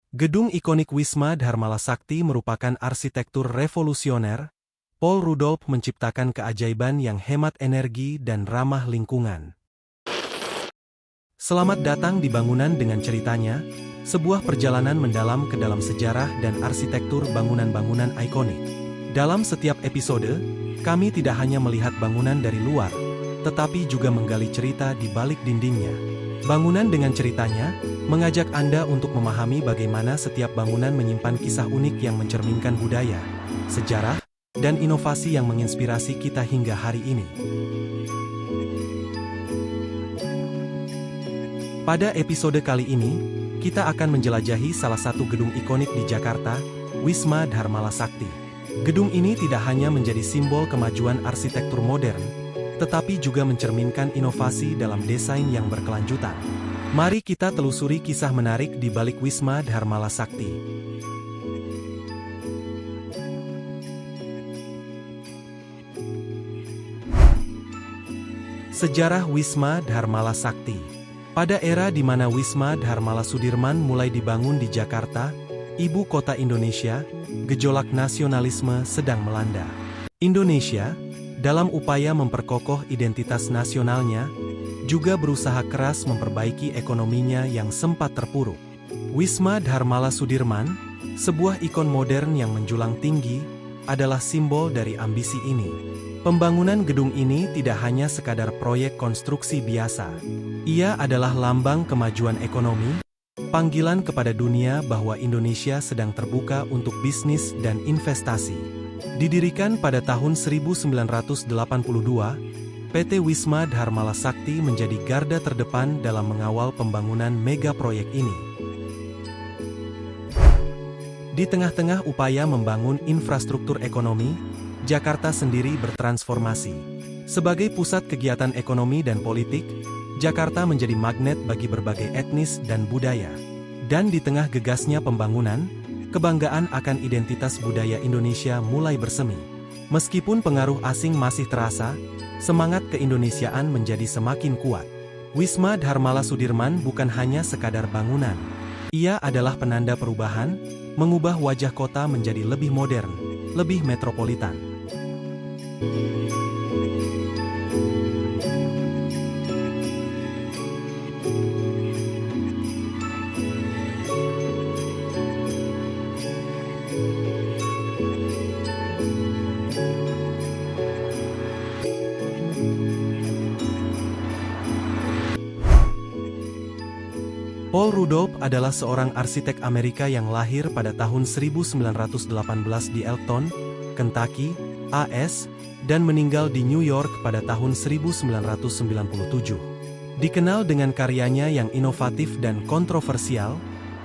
Gedung ikonik Wisma Dharmala Sakti merupakan arsitektur revolusioner. Paul Rudolph menciptakan keajaiban yang hemat energi dan ramah lingkungan. Selamat datang di bangunan dengan ceritanya, sebuah perjalanan mendalam ke dalam sejarah dan arsitektur bangunan-bangunan ikonik. Dalam setiap episode, kami tidak hanya melihat bangunan dari luar, tetapi juga menggali cerita di balik dindingnya. Bangunan dengan ceritanya mengajak Anda untuk memahami bagaimana setiap bangunan menyimpan kisah unik yang mencerminkan budaya, sejarah, dan inovasi yang menginspirasi kita hingga hari ini. Pada episode kali ini, kita akan menjelajahi salah satu gedung ikonik di Jakarta, Wisma Dharmala Sakti. Gedung ini tidak hanya menjadi simbol kemajuan arsitektur modern, tetapi juga mencerminkan inovasi dalam desain yang berkelanjutan. Mari kita telusuri kisah menarik di balik Wisma Dharmala Sakti. Sejarah Wisma Dharmala Sakti. Pada era di mana Wisma Dharmala Sudirman mulai dibangun di Jakarta, ibu kota Indonesia, gejolak nasionalisme sedang melanda. Indonesia, dalam upaya memperkokoh identitas nasionalnya, juga berusaha keras memperbaiki ekonominya yang sempat terpuruk. Wisma Dharmala Sudirman, sebuah ikon modern yang menjulang tinggi, adalah simbol dari ambisi ini. Pembangunan gedung ini tidak hanya sekadar proyek konstruksi biasa. Ia adalah lambang kemajuan ekonomi, panggilan kepada dunia bahwa Indonesia sedang terbuka untuk bisnis dan investasi. Didirikan pada tahun 1982, PT Wisma Dharmala Sakti menjadi garda terdepan dalam mengawal pembangunan mega proyek ini. Di tengah-tengah upaya membangun infrastruktur ekonomi, Jakarta sendiri bertransformasi. Sebagai pusat kegiatan ekonomi dan politik, Jakarta menjadi magnet bagi berbagai etnis dan budaya. Dan di tengah gegasnya pembangunan, kebanggaan akan identitas budaya Indonesia mulai bersemi. Meskipun pengaruh asing masih terasa, semangat keindonesiaan menjadi semakin kuat. Wisma Dharmala Sudirman bukan hanya sekadar bangunan. Ia adalah penanda perubahan, mengubah wajah kota menjadi lebih modern, lebih metropolitan. Paul Rudolph adalah seorang arsitek Amerika yang lahir pada tahun 1918 di Elkton, Kentucky, AS, dan meninggal di New York pada tahun 1997. Dikenal dengan karyanya yang inovatif dan kontroversial,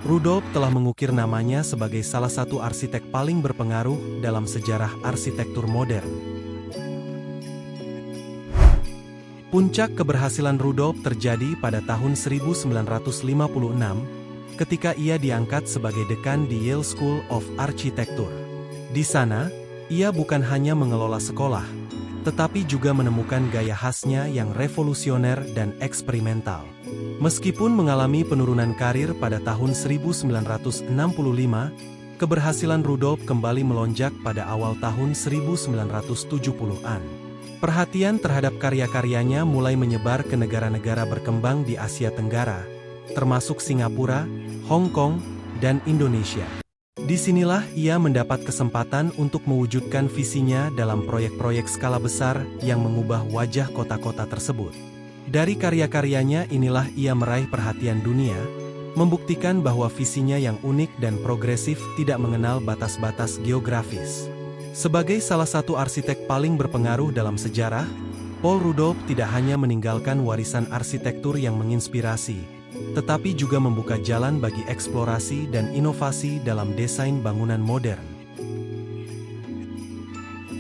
Rudolph telah mengukir namanya sebagai salah satu arsitek paling berpengaruh dalam sejarah arsitektur modern. Puncak keberhasilan Rudolph terjadi pada tahun 1956, ketika ia diangkat sebagai dekan di Yale School of Architecture. Di sana, ia bukan hanya mengelola sekolah, tetapi juga menemukan gaya khasnya yang revolusioner dan eksperimental. Meskipun mengalami penurunan karir pada tahun 1965, keberhasilan Rudolph kembali melonjak pada awal tahun 1970-an. Perhatian terhadap karya-karyanya mulai menyebar ke negara-negara berkembang di Asia Tenggara, termasuk Singapura, Hong Kong, dan Indonesia. Disinilah ia mendapat kesempatan untuk mewujudkan visinya dalam proyek-proyek skala besar yang mengubah wajah kota-kota tersebut. Dari karya-karyanya inilah ia meraih perhatian dunia, membuktikan bahwa visinya yang unik dan progresif tidak mengenal batas-batas geografis. Sebagai salah satu arsitek paling berpengaruh dalam sejarah, Paul Rudolph tidak hanya meninggalkan warisan arsitektur yang menginspirasi, tetapi juga membuka jalan bagi eksplorasi dan inovasi dalam desain bangunan modern.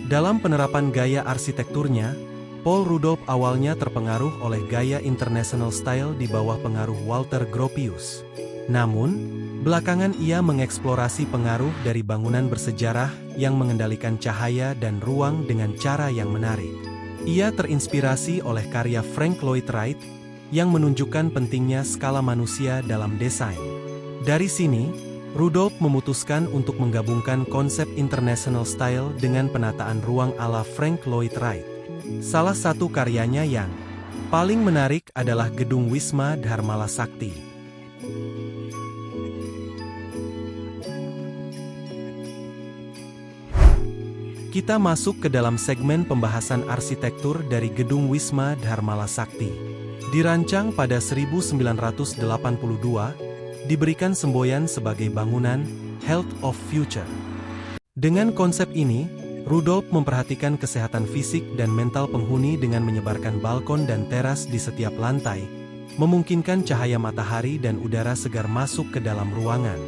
Dalam penerapan gaya arsitekturnya, Paul Rudolph awalnya terpengaruh oleh gaya International Style di bawah pengaruh Walter Gropius. Namun, belakangan ia mengeksplorasi pengaruh dari bangunan bersejarah yang mengendalikan cahaya dan ruang dengan cara yang menarik. Ia terinspirasi oleh karya Frank Lloyd Wright, yang menunjukkan pentingnya skala manusia dalam desain. Dari sini, Rudolf memutuskan untuk menggabungkan konsep International Style dengan penataan ruang ala Frank Lloyd Wright. Salah satu karyanya yang paling menarik adalah Gedung Wisma Dharmala Sakti. Kita masuk ke dalam segmen pembahasan arsitektur dari Gedung Wisma Dharmala Sakti. Dirancang pada 1982, diberikan semboyan sebagai bangunan Health of Future. Dengan konsep ini, Rudolf memperhatikan kesehatan fisik dan mental penghuni dengan menyebarkan balkon dan teras di setiap lantai, memungkinkan cahaya matahari dan udara segar masuk ke dalam ruangan.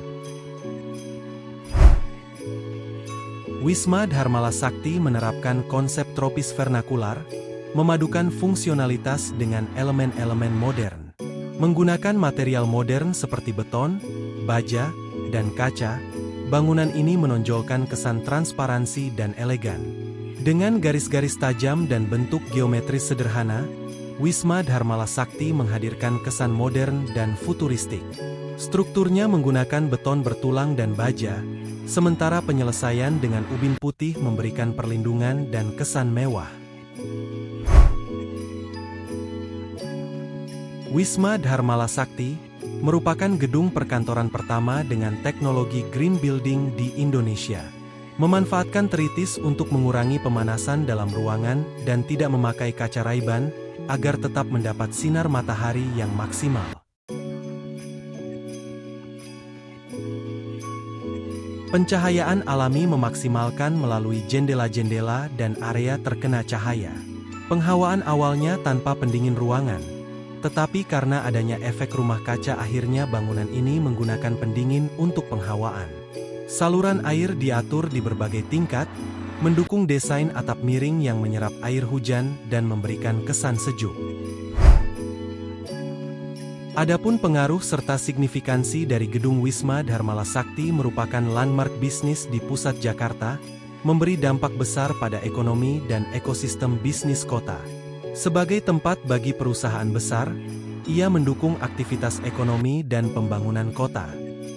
Wisma Dharmala Sakti menerapkan konsep tropis vernakular, memadukan fungsionalitas dengan elemen-elemen modern. Menggunakan material modern seperti beton, baja, dan kaca, bangunan ini menonjolkan kesan transparansi dan elegan. Dengan garis-garis tajam dan bentuk geometris sederhana, Wisma Dharmala Sakti menghadirkan kesan modern dan futuristik. Strukturnya menggunakan beton bertulang dan baja, sementara penyelesaian dengan ubin putih memberikan perlindungan dan kesan mewah. Wisma Dharmala Sakti merupakan gedung perkantoran pertama dengan teknologi green building di Indonesia. Memanfaatkan teritis untuk mengurangi pemanasan dalam ruangan dan tidak memakai kaca Ray-Ban agar tetap mendapat sinar matahari yang maksimal. Pencahayaan alami memaksimalkan melalui jendela-jendela dan area terkena cahaya. Penghawaan awalnya tanpa pendingin ruangan. Tetapi karena adanya efek rumah kaca akhirnya bangunan ini menggunakan pendingin untuk penghawaan. Saluran air diatur di berbagai tingkat, mendukung desain atap miring yang menyerap air hujan dan memberikan kesan sejuk. Adapun pengaruh serta signifikansi dari Gedung Wisma Dharmala Sakti merupakan landmark bisnis di pusat Jakarta, memberi dampak besar pada ekonomi dan ekosistem bisnis kota. Sebagai tempat bagi perusahaan besar, ia mendukung aktivitas ekonomi dan pembangunan kota.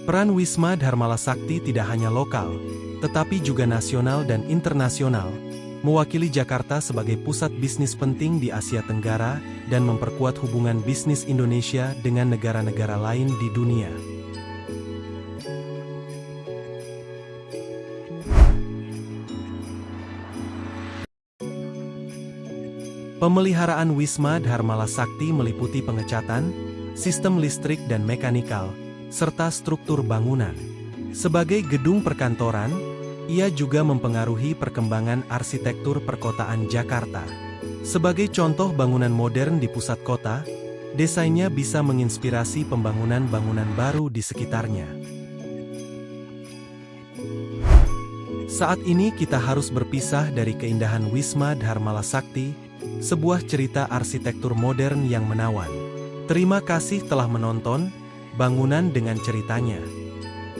Peran Wisma Dharmala Sakti tidak hanya lokal, tetapi juga nasional dan internasional, mewakili Jakarta sebagai pusat bisnis penting di Asia Tenggara dan memperkuat hubungan bisnis Indonesia dengan negara-negara lain di dunia. Pemeliharaan Wisma Dharmala Sakti meliputi pengecatan, sistem listrik dan mekanikal, serta struktur bangunan. Sebagai gedung perkantoran, ia juga mempengaruhi perkembangan arsitektur perkotaan Jakarta. Sebagai contoh bangunan modern di pusat kota, desainnya bisa menginspirasi pembangunan bangunan baru di sekitarnya. Saat ini kita harus berpisah dari keindahan Wisma Dharmala Sakti, sebuah cerita arsitektur modern yang menawan. Terima kasih telah menonton bangunan dengan ceritanya.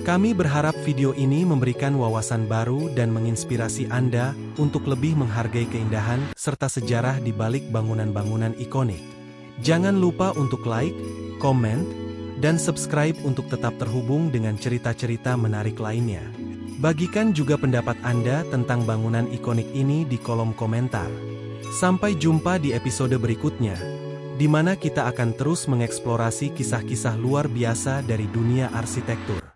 Kami berharap video ini memberikan wawasan baru dan menginspirasi Anda untuk lebih menghargai keindahan serta sejarah di balik bangunan-bangunan ikonik. Jangan lupa untuk like, komen, dan subscribe untuk tetap terhubung dengan cerita-cerita menarik lainnya. Bagikan juga pendapat Anda tentang bangunan ikonik ini di kolom komentar. Sampai jumpa di episode berikutnya, di mana kita akan terus mengeksplorasi kisah-kisah luar biasa dari dunia arsitektur.